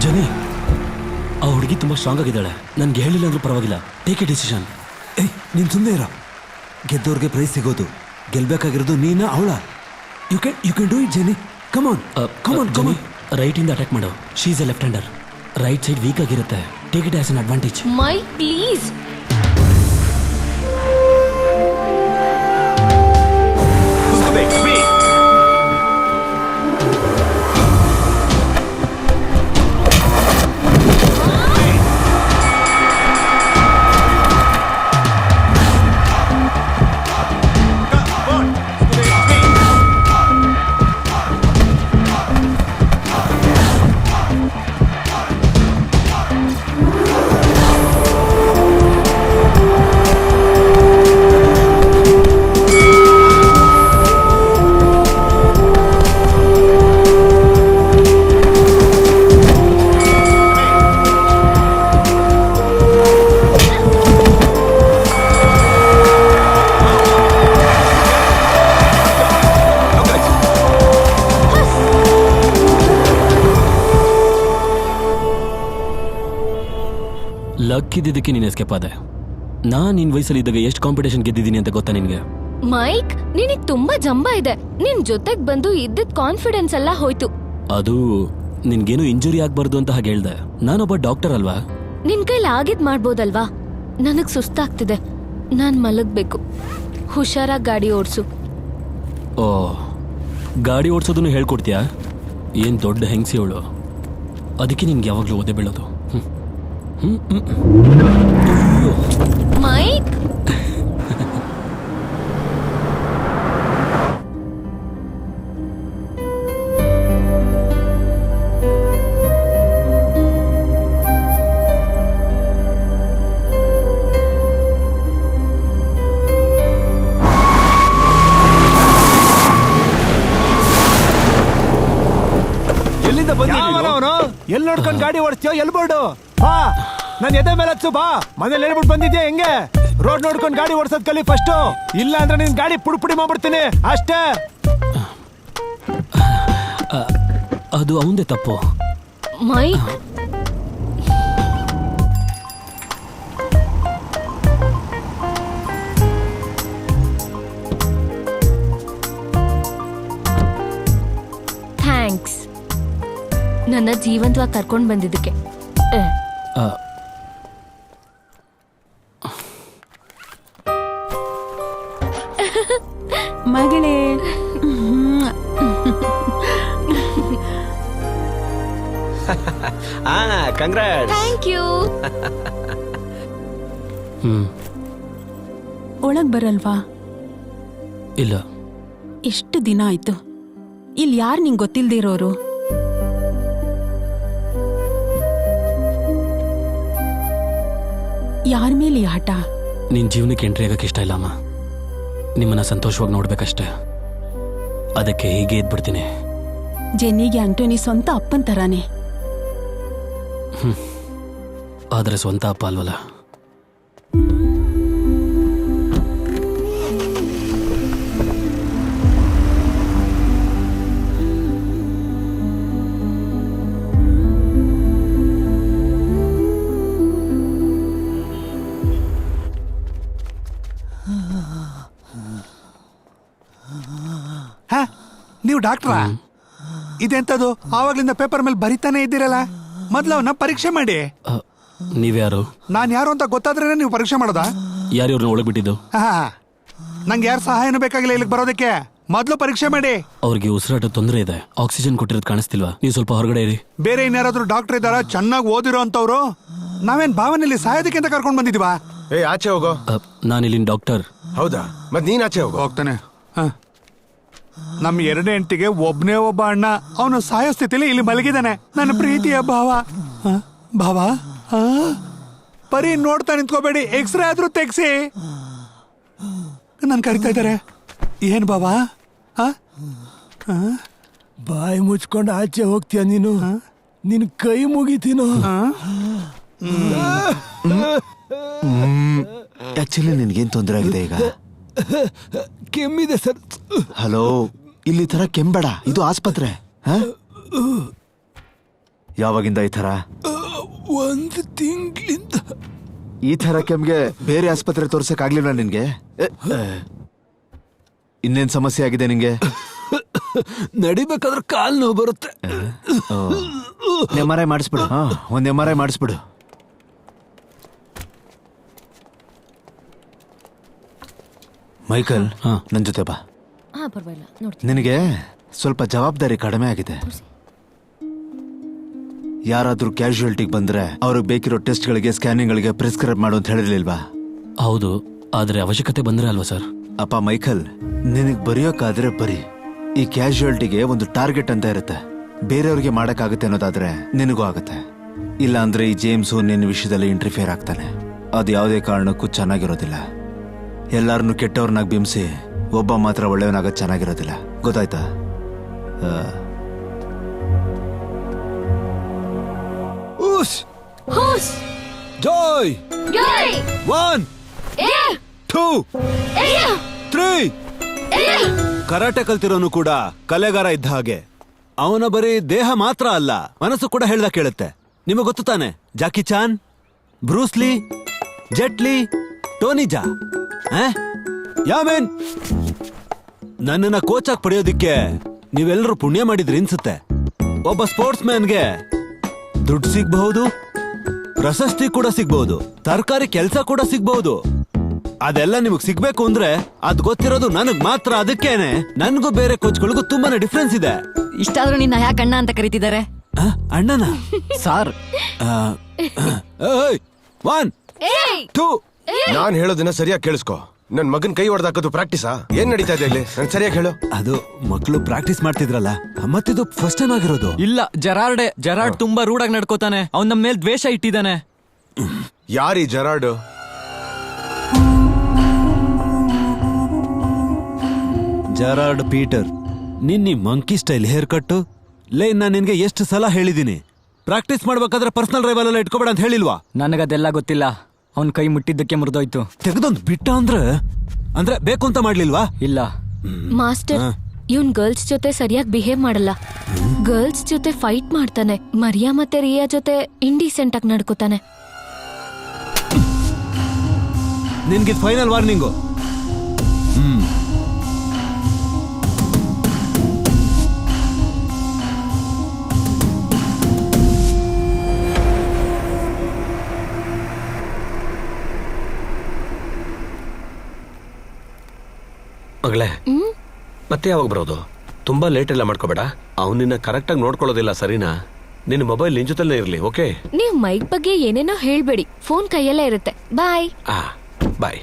ಜನಿ, ಆ ಹುಡುಗಿ ತುಂಬಾ ಸ್ಟ್ರಾಂಗ್ ಆಗಿದ್ದಾಳೆ. ನನ್ಗೆ ಹೇಳಿಲ್ಲ ಅಂದ್ರೂ ಪರವಾಗಿಲ್ಲ. Take A decision. ಏಯ್, ನೀನ್ ಸುಮ್ಮನೆ ಇರ. ಗೆದ್ದವ್ರಿಗೆ ಪ್ರೈಸ್ ಸಿಗೋದು, ಗೆಲ್ಬೇಕಾಗಿರೋದು ನೀನ ಅವಳ. You can do it Jani. Come on. Right ಇಂದ ಅಟ್ಯಾಕ್ ಮಾಡು. She is a left hander. Right side weak ಆಗಿರುತ್ತೆ. Take it as an advantage. Mic please. Luck ಇದ್ದಿದ್ದಕ್ಕೆ ನೀನು ಎಸ್ಕೇಪ್ ಆದೆ. ನಾನ್ ನಿನ್ ವಯಸ್ಸಲ್ಲಿ ಇದ್ದಾಗ ಎಷ್ಟು ಕಾಂಪಿಟೇಷನ್ ಗೆದ್ದಿದ್ದೀನಿ ಅಂತ ಗೊತ್ತಾ ನಿನ್ಗೆ? ಮೈಕ್, ನಿನಗ್ ತುಂಬಾ ಜಂಬ ಇದೆ. ನಿನ್ ಜೊತೆಗ್ ಬಂದು ಇದ್ದಿದ್ ಕಾನ್ಫಿಡೆನ್ಸ್ ಎಲ್ಲ ಹೋಯ್ತು. ಅದು ನಿನ್ಗೇನು ಇಂಜುರಿ ಆಗ್ಬಾರ್ದು ಅಂತ ಹಾಗೆ ಹೇಳ್ದೆ. ನಾನೊಬ್ಬ ಡಾಕ್ಟರ್ ಅಲ್ವಾ? ನಿನ್ ಕೈಲಿ ಆಗಿದ್ ಮಾಡ್ಬೋದಲ್ವಾ? ನನಗ್ ಸುಸ್ತಾಗ್ತಿದೆ, ನಾನ್ ಮಲಗ್ಬೇಕು. ಹುಷಾರಾಗಿ ಗಾಡಿ ಓಡ್ಸು. ಓ, ಗಾಡಿ ಓಡಿಸೋದನ್ನು ಹೇಳ್ಕೊಡ್ತೀಯಾ? ಏನ್ ದೊಡ್ಡ ಹೆಂಗಸಿ ಅವಳು. ಅದಕ್ಕೆ ನಿನ್ಗೆ ಯಾವಾಗ್ಲೂ ಓದೇ ಬೀಳೋದು. ಮೈಕ್, ಎಲ್ಲಿಂದ ಬಂದಿದ್ದೀನೋ? ಎಲ್ಲಿ ನೋಡ್ಕೊಂಡು ಗಾಡಿ ಓಡಿಸ್ತೀಯೋ? ಎಲ್ಲಿ ಬೋರ್ಡು? ಬಾ, ನಾನು ಎದೆ ಮೇಲೆ ಹಚ್ಚು. ಬಾ, ಮನೇಲಿ ಹೇಳ್ಬಿಟ್ಟು ಬಂದಿದ್ಯಾ? ಹೆಂಗೆ ರೋಡ್ ನೋಡ್ಕೊಂಡು ಗಾಡಿ ಓಡಿಸೋದ್ ಕಲಿ ಫಸ್ಟ್. ಇಲ್ಲ ಅಂದ್ರೆ ನಿನ್ ಗಾಡಿ ಪುಡಿ ಮಾಡ್ಬಿಡ್ತೀನಿ ಅಷ್ಟೇ. ಅದು ಅವಂದೇ ತಪ್ಪು. ಮೈಕ್, ಥ್ಯಾಂಕ್ಸ್ ನನ್ನ ಜೀವಂತವಾಗಿ ಕರ್ಕೊಂಡ್ ಬಂದಿದ್ದಕ್ಕೆ. ಮಗಳೇ, ಕಂಗ್ರಾಟ್ಸ್. Thank you. ಒಳಗ್ ಬರಲ್ವಾ? ಇಲ್ಲ. ಎಷ್ಟು ದಿನ ಆಯ್ತು. ಇಲ್ಲಿ ಯಾರು ನಿಂಗೆ ಗೊತ್ತಿಲ್ದಿರೋರು? ಯಾರ ಮೇಲೆ ಈ ಆಟ? ನಿನ್ ಜೀವನಕ್ಕೆ ಎಂಟ್ರಿ ಆಗಕ್ಕೆ ಇಷ್ಟ ಇಲ್ಲ ಅಮ್ಮ. ನಿಮ್ಮನ್ನ ಸಂತೋಷವಾಗಿ ನೋಡ್ಬೇಕಷ್ಟೇ. ಅದಕ್ಕೆ ಹೀಗೆ ಇದ್ಬಿಡ್ತೀನಿ. ಜೆನ್ನಿಗೆ ಆಂಟೋನಿ ಸ್ವಂತ ಅಪ್ಪನ್ ತರಾನೇ. ಆದ್ರೆ ಸ್ವಂತ ಅಪ್ಪ ಅಲ್ವಲ್ಲ. ನೀವು ಡಾಕ್ಟ್ರಾ? ಇದೆಂತದು? ಆವಾಗ್ಲಿಂದ ಪೇಪರ್ ಮೇಲೆ ಬರಿತಾನೆ ಇದ್ದೀರಲ್ಲ. ಮೊದ್ಲು ಅವನ್ನ ಪರೀಕ್ಷೆ ಮಾಡಿ. ನೀವ್ಯಾರು? ನಾನು ಯಾರು ಅಂತ ಗೊತ್ತಾದ್ರೇನೆ ನೀವು ಪರೀಕ್ಷೆ ಮಾಡೋದಾ? ಯಾರ್ಯಾರನ್ನ ಒಳಗೆ ಬಿಟ್ಟಿದ್ದು? ನಂಗೆ ಯಾರು ಸಹಾಯನೂ ಬೇಕಾಗಿಲ್ಲ ಇಲ್ಲಿಗೆ ಬರೋದಕ್ಕೆ. ಮೊದ್ಲು ಪರೀಕ್ಷೆ ಮಾಡಿ. ಅವ್ರಿಗೆ ಉಸಿರಾಟ ತೊಂದರೆ ಇದೆ. ಆಕ್ಸಿಜನ್ ಕೊಟ್ಟಿರೋದು ಕಾಣಿಸ್ತಿಲ್ವಾ? ನೀವು ಸ್ವಲ್ಪ ಹೊರಗಡೆ ಇರಿ. ಬೇರೆ ಇನ್ಯಾರಾದ್ರೂ ಡಾಕ್ಟರ್ ಇದ್ದಾರ ಚೆನ್ನಾಗಿ ಓದಿರೋ ಅಂತವ್ರು? ನಾವೇನ್ ಭಾವನೆಯಲ್ಲಿ ಸಾಯೋದಕ್ಕೆ ಅಂತ ಕರ್ಕೊಂಡ್ ಬಂದಿದೀವಾ? ಆಚೆ ಹೋಗೋ. ನಾನು ಇಲ್ಲಿನ ಡಾಕ್ಟರ್. ಹೌದಾ? ಮತ್ ನೀನ್ ಆಚೆ ಹೋಗೋ. ಹೋಗ್ತಾನೆ. ನಮ್ಮ ಎರಡನೇ ಹೆಂಡತಿಗೆ ಒಬ್ನೇ ಒಬ್ಬ ಅಣ್ಣ. ಅವನು ಸಾಯೋ ಸ್ಥಿತಿಲಿ ಇಲ್ಲಿ ಮಲಗಿದಾನೆ. ನನ್ನ ಪ್ರೀತಿಯ ಭಾವ. ಭಾವ, ಬರೀ ನೋಡ್ತಾ ನಿಂತ್ಕೋಬೇಡಿ, ಎಕ್ಸ್ರೇ ಆದ್ರೂ ತೆಗ್ಸಿ. ನನ್ ಕರಿತಾ ಇದ್ದಾರೆ. ಏನ್ ಬಾಬಾ? ಬಾಯಿ ಮುಚ್ಕೊಂಡು ಆಚೆ ಹೋಗ್ತೀಯ ನೀನು? ನಿನ್ ಕೈ ಮುಗಿತೀನೋ? ಆಕ್ಚುಲಿ ನಿನ್ಗೇನ್ ತೊಂದರೆ ಆಗಿದೆ ಈಗ? ಕೆಮ್ಮಿದೆ ಸರ್. ಹಲೋ, ಇಲ್ಲಿ ತರ ಕೆಂಬೇಡ, ಇದು ಆಸ್ಪತ್ರೆ. ಯಾವಾಗಿಂದ ಈ ಥರ? ಒಂದು ತಿಂಗಳಿಂದ. ಈ ಥರ ಕೆಮ್ಗೆ ಬೇರೆ ಆಸ್ಪತ್ರೆ ತೋರ್ಸಕ್ ಆಗ್ಲಿಲ್ಲ ನಿನ್ಗೆ? ಇನ್ನೇನ್ ಸಮಸ್ಯೆ ಆಗಿದೆ ನಿಂಗೆ? ನಡಿಬೇಕಾದ್ರೆ ಕಾಲ್ ನೋವು ಬರುತ್ತೆ. MRI ಮಾಡಿಸ್ಬಿಡು. ಒಂದ್ MRI ಮಾಡಿಸ್ಬಿಡು. ಮೈಕಲ್, ನನ್ ಜೊತೆ ಬಾ. ಹಾ ಪರವಾಗಿಲ್ಲ ನೋಡ್ತೀನಿ. ನಿನಗೆ ಸ್ವಲ್ಪ ಜವಾಬ್ದಾರಿ ಕಡಿಮೆ ಆಗಿದೆ. ಯಾರಾದ್ರೂ ಕ್ಯಾಶುಯಾಲಿಟಿಗೆ ಬಂದ್ರೆ ಅವ್ರಿಗೆ ಬೇಕಿರೋ ಟೆಸ್ಟ್ಗಳಿಗೆ ಸ್ಕ್ಯಾನಿಂಗ್ಗಳಿಗೆ ಪ್ರಿಸ್ಕ್ರೈಬ್ ಮಾಡು ಅಂತ ಹೇಳಿರ್ಲಿಲ್ವಾ? ಹೌದು, ಆದ್ರೆ ಅವಶ್ಯಕತೆ ಬಂದ್ರೆ ಅಲ್ವಾ ಸರ್? ಅಪ್ಪ ಮೈಕಲ್, ನಿನಗ್ ಬರೆಯೋಕಾದ್ರೆ ಬರಿ. ಈ ಕ್ಯಾಶುಯಾಲಿಟಿಗೆ ಒಂದು ಟಾರ್ಗೆಟ್ ಅಂತ ಇರುತ್ತೆ. ಬೇರೆಯವ್ರಿಗೆ ಮಾಡಕ್ಕಾಗುತ್ತೆ ಅನ್ನೋದಾದ್ರೆ ನಿನಗೂ ಆಗತ್ತೆ. ಇಲ್ಲ ಅಂದ್ರೆ ಈ ಜೇಮ್ಸು ನಿನ್ನ ವಿಷಯದಲ್ಲಿ ಇಂಟರ್ಫಿಯರ್ ಆಗ್ತಾನೆ. ಅದು ಯಾವುದೇ ಕಾರಣಕ್ಕೂ ಚೆನ್ನಾಗಿರೋದಿಲ್ಲ. ಎಲ್ಲಾರನ್ನು ಕೆಟ್ಟವ್ರನ್ನಾಗಿ ಬಿಂಬಿಸಿ ಒಬ್ಬ ಮಾತ್ರ ಒಳ್ಳೆಯವನಾಗ ಚೆನ್ನಾಗಿರೋದಿಲ್ಲ. ಗೊತ್ತಾಯ್ತಾ? ಜಾಯ್ 1 2 3. ಕರಾಟೆ ಕಲ್ತಿರೋನು ಕೂಡ ಕಲೆಗಾರ ಇದ್ದ ಹಾಗೆ. ಅವನ ಬರೀ ದೇಹ ಮಾತ್ರ ಅಲ್ಲ, ಮನಸ್ಸು ಕೂಡ ಹೇಳ್ದ ಕೇಳುತ್ತೆ. ನಿಮಗೆ ಗೊತ್ತು ತಾನೆ, ಜಾಕಿ ಚಾನ್, ಬ್ರೂಸ್ಲಿ, ಜೆಟ್ಲಿ, ಟೋನಿ ಜಾ. ಯಾಮೇನ್ ನನ್ನನ್ನ ಕೋಚಾಗಿ ಪಡೆಯೋದಿಕ್ಕೆ ನೀವೆಲ್ಲರೂ ಪುಣ್ಯ ಮಾಡಿದ್ರಿ ಅನ್ಸುತ್ತೆ. ಒಬ್ಬ ಸ್ಪೋರ್ಟ್ಸ್ ಮ್ಯಾನ್ಗೆ ದುಡ್ಡು ಸಿಗ್ಬಹುದು, ಪ್ರಶಸ್ತಿ ಕೂಡ ಸಿಗ್ಬಹುದು, ಸರ್ಕಾರಿ ಕೆಲಸ ಕೂಡ ಸಿಗ್ಬಹುದು. ಅದೆಲ್ಲ ನಿಮಗ್ ಸಿಗ್ಬೇಕು ಅಂದ್ರೆ ಅದ್ ಗೊತ್ತಿರೋದು ನನಗ್ ಮಾತ್ರ. ಅದಕ್ಕೇನೆ ನನ್ಗೂ ಬೇರೆ ಕೋಚ್ಗಳಿಗೂ ತುಂಬಾನೇ ಡಿಫ್ರೆನ್ಸ್ ಇದೆ. ಇಷ್ಟಾದ್ರೂ ನಿನ್ನ ಯಾಕೆ ಅಣ್ಣ ಅಂತ ಕರೀತಿದ್ದಾರೆ? ಅಣ್ಣನ ಸಾರ್, 1 2. ನಾನ್ ಹೇಳೋದನ್ನ ಸರಿಯಾಗಿ ಕೇಳಿಸ್ಕೊ. ನನ್ ಮಗನ್ ಕೈ ಹೊಡೆದಾಕೋದು ಪ್ರಾಕ್ಟೀಸಾ? ಏನ್ ನಡೀತಾ ಇದೆ ಇಲ್ಲಿ? ನನ್ ಸರಿಯಾಗಿ ಹೇಳು. ಅದು ಮಕ್ಕಳು ಪ್ರಾಕ್ಟೀಸ್ ಮಾಡ್ತಿದ್ರಲ್ಲ, ಮತ್ತಿದು ಫಸ್ಟ್ ಟೈಮ್ ಆಗಿರೋದು. ಇಲ್ಲ, ಜೆರಾರ್ಡ್ ತುಂಬಾ ರೂಢಾಗಿ ನಡ್ಕೋತಾನೆ. ಅವ್ನ್ ನಮ್ಮ ಮೇಲೆ ದ್ವೇಷ ಇಟ್ಟಿದ್ದಾನೆ. ಯಾರೀ ಜೆರಾರ್ಡ್? Gerard Peter. ನಿನ್ನ ಮಂಕಿ ಸ್ಟೈಲ್ ಹೇರ್ ಕಟ್ಟು ಲೇ, ನಾನ್ ನಿನ್ಗೆ ಎಷ್ಟು ಸಲ ಹೇಳಿದೀನಿ, ಪ್ರಾಕ್ಟೀಸ್ ಮಾಡ್ಬೇಕಾದ್ರೆ ಪರ್ಸನಲ್ ರೈವಲ್ ಎಲ್ಲ ಇಟ್ಕೋಬೇಡ ಅಂತ ಹೇಳಿಲ್ವಾ? ನನಗದೆಲ್ಲ ಗೊತ್ತಿಲ್ಲ. ಅವ್ನ್ ಕೈ ಮುಟ್ಟಿದ್ದಕ್ಕೆ ಮುರಿದೋಯ್ತು. ತೆಗೆದೊಂದು ಬಿಟ್ಟ ಅಂದ್ರೆ ಬೇಕು ಅಂತ ಮಾಡ್ಲಿಲ್ವಾ? ಇಲ್ಲ ಮಾಸ್ಟರ್, ಇವನ್ ಗರ್ಲ್ಸ್ ಜೊತೆ ಸರಿಯಾಗಿ ಬಿಹೇವ್ ಮಾಡಲ್ಲ. ಗರ್ಲ್ಸ್ ಜೊತೆ ಫೈಟ್ ಮಾಡ್ತಾನೆ. ಮರಿಯಾ ಮತ್ತೆ ರಿಯಾ ಜೊತೆ ಇಂಡಿಸೆಂಟ್ ಆಗಿ ನಡ್ಕೋತಾನೆ. ನಿನ್ಗೆ ಫೈನಲ್ ವಾರ್ನಿಂಗು. ಮಗಳೇ, ಮತ್ತೆ ಯಾವಾಗ ಬರೋದು? ತುಂಬಾ ಲೇಟ್ ಎಲ್ಲ ಮಾಡ್ಕೋಬೇಡ. ಅವನಿನ್ನ ಕರೆಕ್ಟ್ ಆಗಿ ನೋಡ್ಕೊಳ್ಳೋದಿಲ್ಲ, ಸರಿನಾ? ನಿನ್ನ ಮೊಬೈಲ್ ನಿನ್ ಜೊತೆಲೇ ಇರ್ಲಿ, ಓಕೆ? ನೀವ್ ಮೈಕ್ ಬಗ್ಗೆ ಏನೇನೋ ಹೇಳ್ಬೇಡಿ. ಫೋನ್ ಕೈಯಲ್ಲೇ ಇರುತ್ತೆ. ಬಾಯ್. ಬಾಯ್.